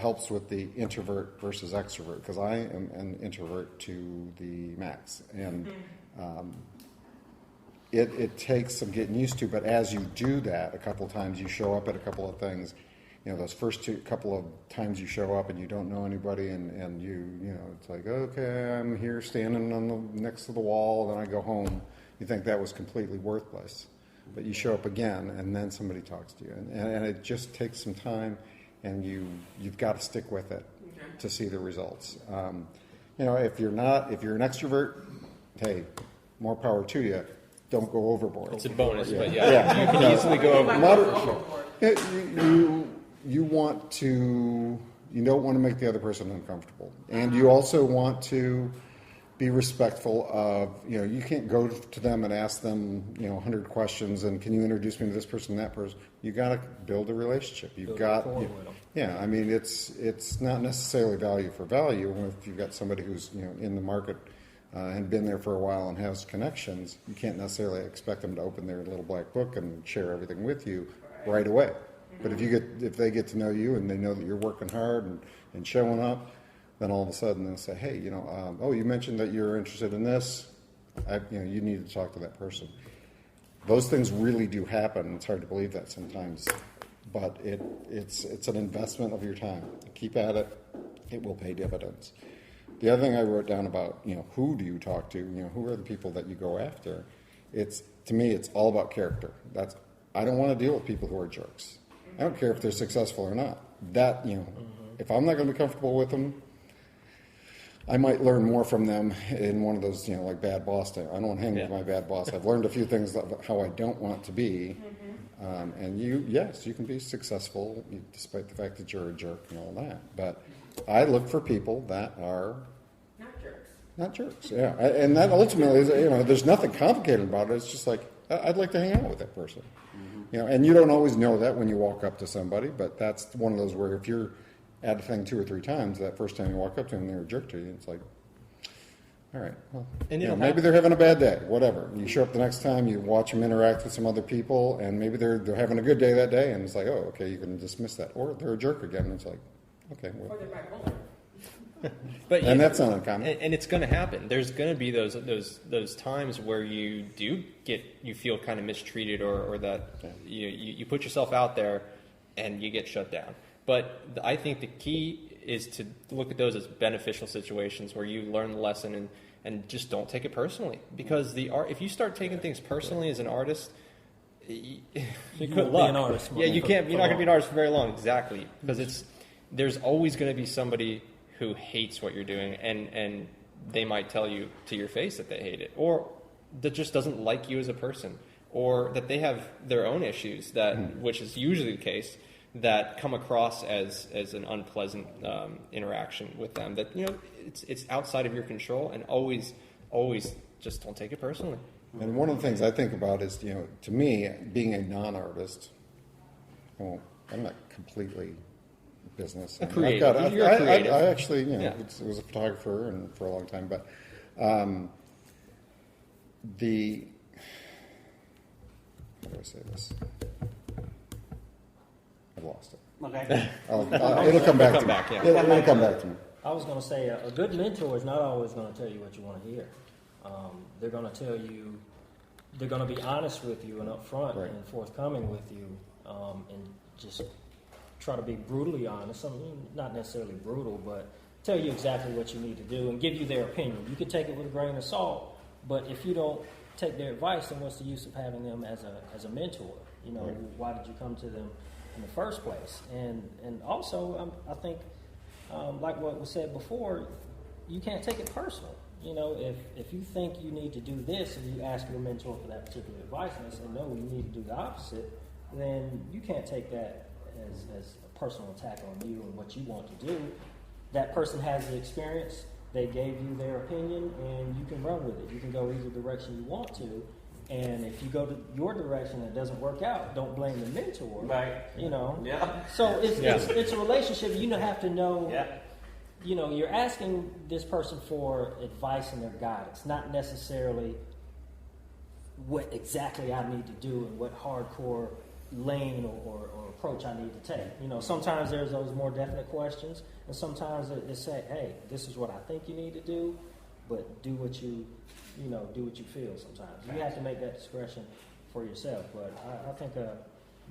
helps with the introvert versus extrovert, because I am an introvert to the max, and it takes some getting used to. But as you do that a couple of times, you show up at a couple of things. Those first couple of times you show up and you don't know anybody, and it's like, okay, I'm here standing next to the wall, then I go home. You think that was completely worthless, but you show up again, and then somebody talks to you, and it just takes some time, and you've got to stick with it to see the results. If you're an extrovert, hey, more power to you. Don't go overboard. It's a bonus, but you can easily go overboard. You don't want to make the other person uncomfortable, and you also want to be respectful of, you can't go to them and ask them, 100 questions and can you introduce me to this person, that person. You got to build a relationship. It's not necessarily value for value. If you've got somebody who's in the market and been there for a while and has connections, you can't necessarily expect them to open their little black book and share everything with you right away. But if they get to know you and they know that you're working hard and showing up, then all of a sudden they'll say, hey, you mentioned that you're interested in this. You need to talk to that person. Those things really do happen. It's hard to believe that sometimes, but it's an investment of your time. Keep at it. It will pay dividends. The other thing I wrote down about, who do you talk to? Who are the people that you go after? To me, it's all about character. I don't want to deal with people who are jerks. I don't care if they're successful or not. If I'm not going to be comfortable with them, I might learn more from them in one of those, like bad boss thing. I don't want to hang with my bad boss. I've learned a few things about how I don't want to be. And you can be successful despite the fact that you're a jerk and all that. But I look for people that are not jerks. Yeah. And that ultimately is, there's nothing complicated about it. It's just like, I'd like to hang out with that person. And you don't always know that when you walk up to somebody, but that's one of those where if you're at a thing 2 or 3 times, that first time you walk up to them and they're a jerk to you, it's like, all right, well, maybe they're having a bad day, whatever. You show up the next time, you watch them interact with some other people, and maybe they're having a good day that day, and it's like, oh, okay, you can dismiss that. Or they're a jerk again, and it's like, okay, well. Or they're bipolar. And that's not uncommon. And it's going to happen. There's going to be those times where you feel kind of mistreated, or that you put yourself out there and you get shut down. But I think the key is to look at those as beneficial situations where you learn the lesson and just don't take it personally. Because if you start taking things personally as an artist, you couldn't be an artist. Yeah, you can't. You're not going to be an artist for very long. Exactly, because there's always going to be somebody who hates what you're doing, and they might tell you to your face that they hate it, or that just doesn't like you as a person, or that they have their own issues which is usually the case, that come across as an unpleasant interaction with them. That it's outside of your control, and always just don't take it personally. And one of the things I think about is, to me, being a non-artist, I'm not completely business. A creative. I actually, was a photographer and for a long time, but how do I say this? I've lost it. Okay. It'll come back to me. It'll come back to me. I was going to say, a good mentor is not always going to tell you what you want to hear. They're going to tell you, they're going to be honest with you and upfront and forthcoming with you, and just try to be brutally honest. I mean, not necessarily brutal, but tell you exactly what you need to do and give you their opinion. You can take it with a grain of salt, but if you don't take their advice, then what's the use of having them as a mentor? Why did you come to them in the first place? And also, I think, like what was said before, you can't take it personal. If you think you need to do this and you ask your mentor for that particular advice and they say, no, you need to do the opposite, then you can't take that as a personal attack on you and what you want to do. That person has the experience, they gave you their opinion, and you can run with it. You can go either direction you want to, and if you go to your direction and it doesn't work out, don't blame the mentor. Right. Yeah. So it's a relationship. You have to know. Yeah. You're asking this person for advice and their guidance, not necessarily what exactly I need to do and what hardcore lane or approach I need to take. You know, sometimes there's those more definite questions, and sometimes it's say, hey, this is what I think you need to do, but do what you feel. Sometimes you have to make that discretion for yourself. But I think a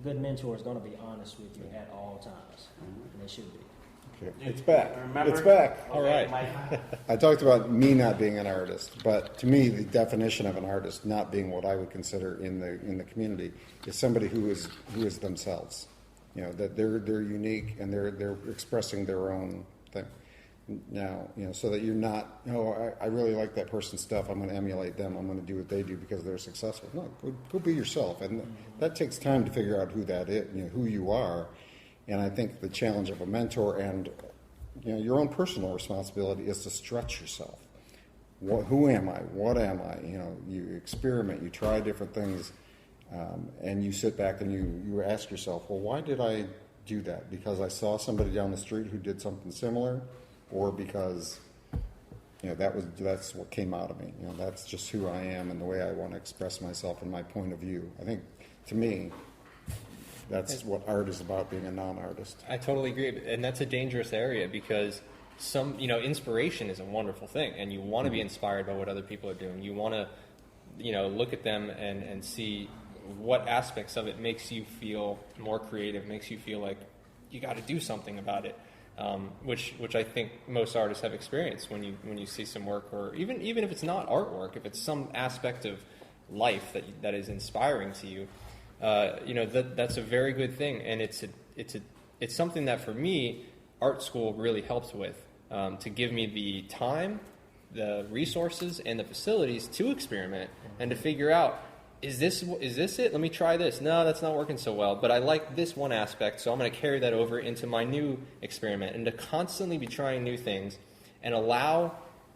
good mentor is going to be honest with you at all times, and they should be. Okay. It's back. Remember? It's back. All right. I talked about me not being an artist, but to me, the definition of an artist not being what I would consider in the community is somebody who is themselves. You know, that they're unique and they're expressing their own thing. Now, you know, so that you're not, I really like that person's stuff. I'm going to emulate them. I'm going to do what they do because they're successful. No, go be yourself, and that takes time to figure out who that is, you know, who you are. And I think the challenge of a mentor and, you know, your own personal responsibility is to stretch yourself. Who am I? What am I? You know, you experiment, you try different things, and you sit back and you ask yourself, well, why did I do that? Because I saw somebody down the street who did something similar, or because, you know, that's what came out of me. You know, that's just who I am and the way I want to express myself and my point of view. I think, to me, that's what art is about, being a non-artist. I totally agree, and that's a dangerous area because inspiration is a wonderful thing, and you want to be inspired by what other people are doing. You want to, look at them and see what aspects of it makes you feel more creative, makes you feel like you got to do something about it. Which I think most artists have experienced when you see some work, or even if it's not artwork, if it's some aspect of life that is inspiring to you. That's a very good thing, and it's something that for me, art school really helps with, to give me the time, the resources, and the facilities to experiment and to figure out, is this it? Let me try this. No, that's not working so well, but I like this one aspect, so I'm going to carry that over into my new experiment, and to constantly be trying new things and allow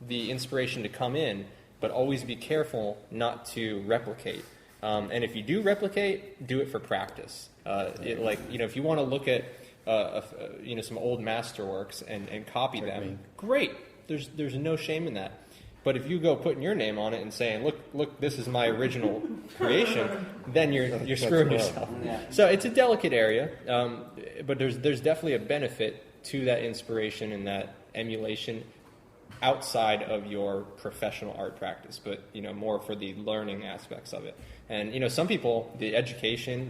the inspiration to come in, but always be careful not to replicate. And if you do replicate, do it for practice. If you want to look at some old masterworks and copy them, great. There's no shame in that. But if you go putting your name on it and saying, look, this is my original creation, then you're screwing yourself. Yeah. So it's a delicate area, but there's definitely a benefit to that inspiration and that emulation outside of your professional art practice, but more for the learning aspects of it. And some people, the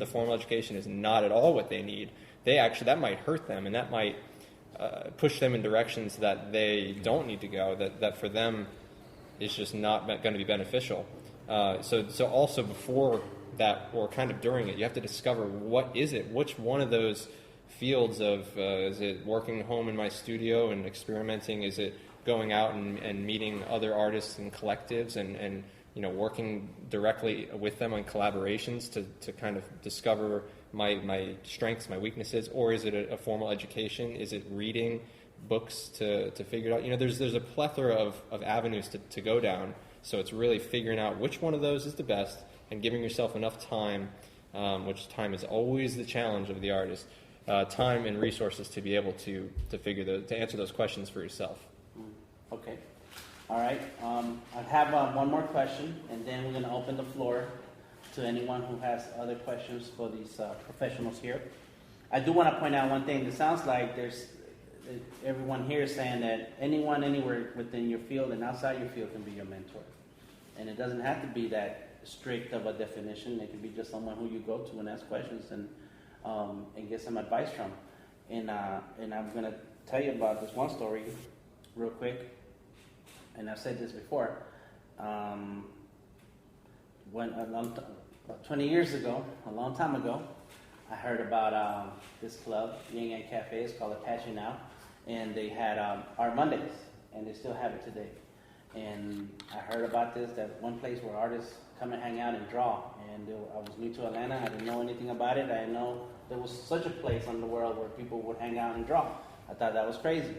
formal education is not at all what they need. That might hurt them, and that might push them in directions that they don't need to go, that for them is just not going to be beneficial. So also before that, or kind of during it, you have to discover what is it, which one of those fields of, is it working home in my studio and experimenting, is it going out and meeting other artists and collectives and working directly with them on collaborations to kind of discover my strengths, my weaknesses, or is it a formal education? Is it reading books to figure it out? There's a plethora of avenues to go down, so it's really figuring out which one of those is the best and giving yourself enough time, which time is always the challenge of the artist, time and resources to be able to answer those questions for yourself. Okay. All right. I have one more question, and then we're going to open the floor to anyone who has other questions for these professionals here. I do want to point out one thing. It sounds like everyone here is saying that anyone, anywhere within your field and outside your field can be your mentor. And it doesn't have to be that strict of a definition. It can be just someone who you go to and ask questions and get some advice from. And I'm going to tell you about this one story real quick. And I've said this before. When 20 years ago, a long time ago, I heard about this club, Yin Yang Cafe. It's called Apache now, and they had Art Mondays, and they still have it today. And I heard about that one place where artists come and hang out and draw. And I was new to Atlanta. I didn't know anything about it. I didn't know there was such a place in the world where people would hang out and draw. I thought that was crazy.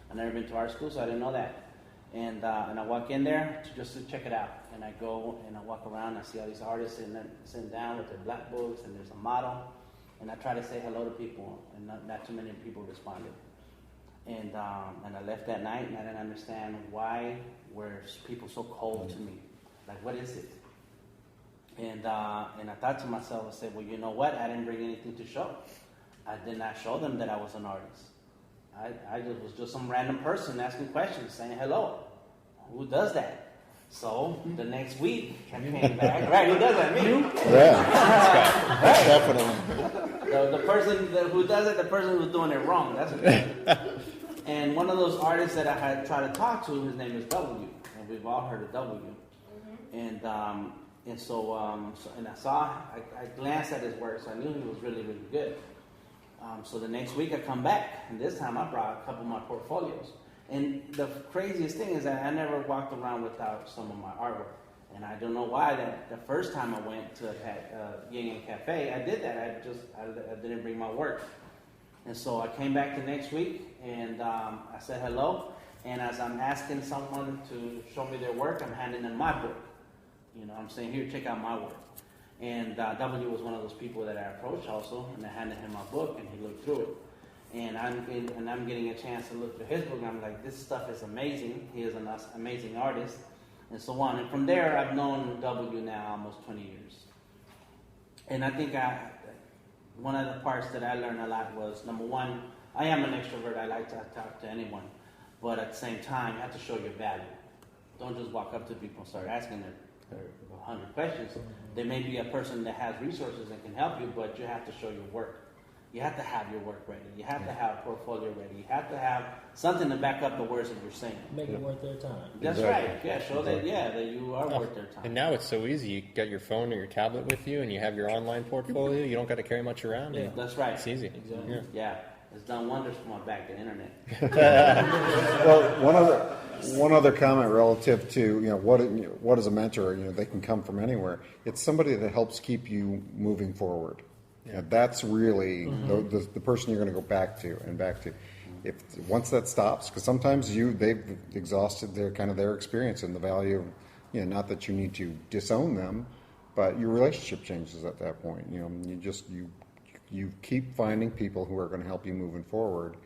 I've never been to art school, so I didn't know that. And I walk in there just to check it out. And I go and I walk around and I see all these artists sitting down with their black books, and there's a model. And I try to say hello to people, and not too many people responded. And I left that night, and I didn't understand why were people so cold to me. Like, what is it? And I thought to myself, I said, well, you know what? I didn't bring anything to show. I did not show them that I was an artist. I just was just some random person asking questions, saying hello. Who does that? So the next week I came back. Right? Who does that? Me. Yeah, definitely. The person who does it, the person who's doing it wrong. That's what. And one of those artists that I had tried to talk to, his name is W, and we've all heard of W. And so I glanced at his work, so I knew he was really, really good. So the next week I come back, and this time I brought a couple of my portfolios. And the craziest thing is that I never walked around without some of my artwork. And I don't know why that the first time I went to Yin Yang Cafe, I did that. I didn't bring my work. And so I came back the next week, and I said hello. And as I'm asking someone to show me their work, I'm handing them my book. You know, I'm saying, here, check out my work. And W was one of those people that I approached also, and I handed him my book, and he looked through it. And I'm getting a chance to look through his book, and I'm like, this stuff is amazing. He is an amazing artist, and so on. And from there, I've known W now almost 20 years. And I think one of the parts that I learned a lot was, number one, I am an extrovert. I like to talk to anyone. But at the same time, you have to show your value. Don't just walk up to people and start asking them 100 questions. There may be a person that has resources and can help you, but you have to show your work. You have to have your work ready. You have to have a portfolio ready. You have to have something to back up the words that you're saying. Make it worth their time. That's Exactly. right. Yeah, show that you are worth their time. And now it's so easy. You got your phone or your tablet with you, and you have your online portfolio. You don't got to carry much around. Yeah. That's right. It's easy. Exactly. Yeah. It's done wonders for my back, the internet. Well, one other comment relative to what is a mentor? They can come from anywhere. It's somebody that helps keep you moving forward. Yeah, that's really the person you're going to go back to and back to. If once that stops, because sometimes they've exhausted their experience and the value of, not that you need to disown them, but your relationship changes at that point. You keep finding people who are going to help you moving forward,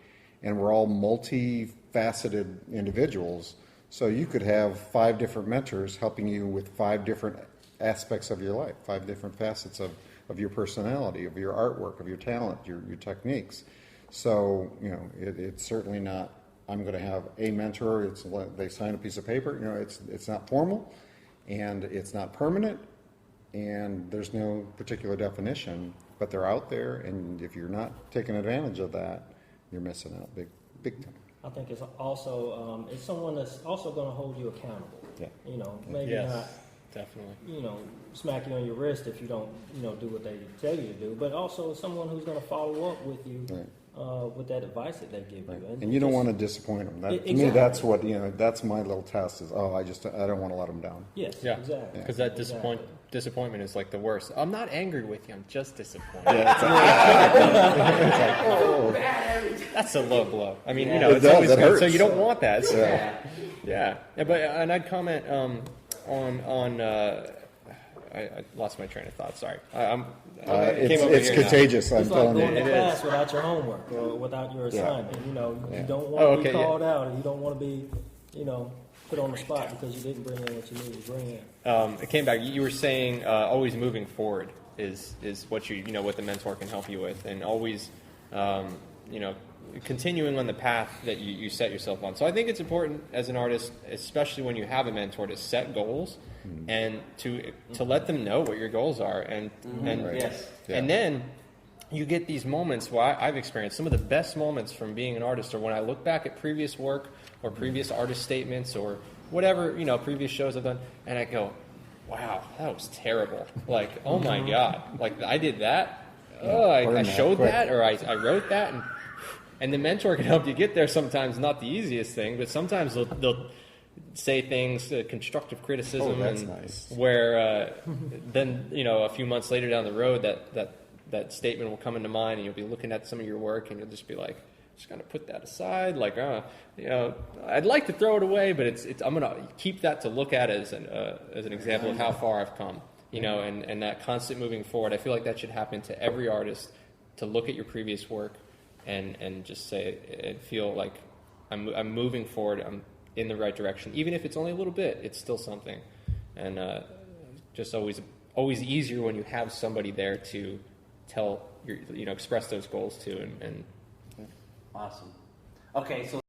and we're all multifaceted individuals. So you could have 5 different mentors helping you with 5 different aspects of your life, 5 different facets of your personality, of your artwork, of your talent, your techniques. So, it's certainly not, I'm going to have a mentor, they sign a piece of paper, it's not formal, and it's not permanent, and there's no particular definition, but they're out there, and if you're not taking advantage of that, you're missing out big time. I think it's also it's someone that's also going to hold you accountable. Yeah. Maybe not. Definitely. Smack you on your wrist if you don't, do what they tell you to do, but also someone who's going to follow up with you with that advice that they give you. And you don't want to disappoint them. To me, that's what, that's my little test is, I don't want to let them down. Yes, Yeah. exactly. Because that disappointment is like the worst. I'm not angry with you. I'm just disappointed. That's a low blow. I mean, it's always good. So you don't want that. So, yeah. And I'd comment on I lost my train of thought. Sorry. It's contagious. I'm It's like telling going you. to class without your homework or without your assignment. You don't want to be called out, and you don't want to be, put on the spot because you didn't bring in what you needed to bring in. It came back. You were saying always moving forward is what what the mentor can help you with, and always continuing on the path that you set yourself on. So I think it's important as an artist, especially when you have a mentor, to set goals and to let them know what your goals are, and then you get these moments. Well, I've experienced some of the best moments from being an artist, or when I look back at previous work or previous artist statements or whatever previous shows I've done, and I go, wow, that was terrible. Like, oh my God, like I did that. I showed that, or I wrote that, and the mentor can help you get there. Sometimes not the easiest thing, but sometimes they'll say things, constructive criticism, nice. Where then a few months later down the road that statement will come into mind, and you'll be looking at some of your work, and you'll just be like, just gonna put that aside. Like, I'd like to throw it away, but I'm gonna keep that to look at as an example of how far I've come. And that constant moving forward. I feel like that should happen to every artist, to look at your previous work and just say and feel like I'm moving forward. I'm in the right direction, even if it's only a little bit. It's still something, and just always always easier when you have somebody there to tell express those goals to, and Awesome. Okay, so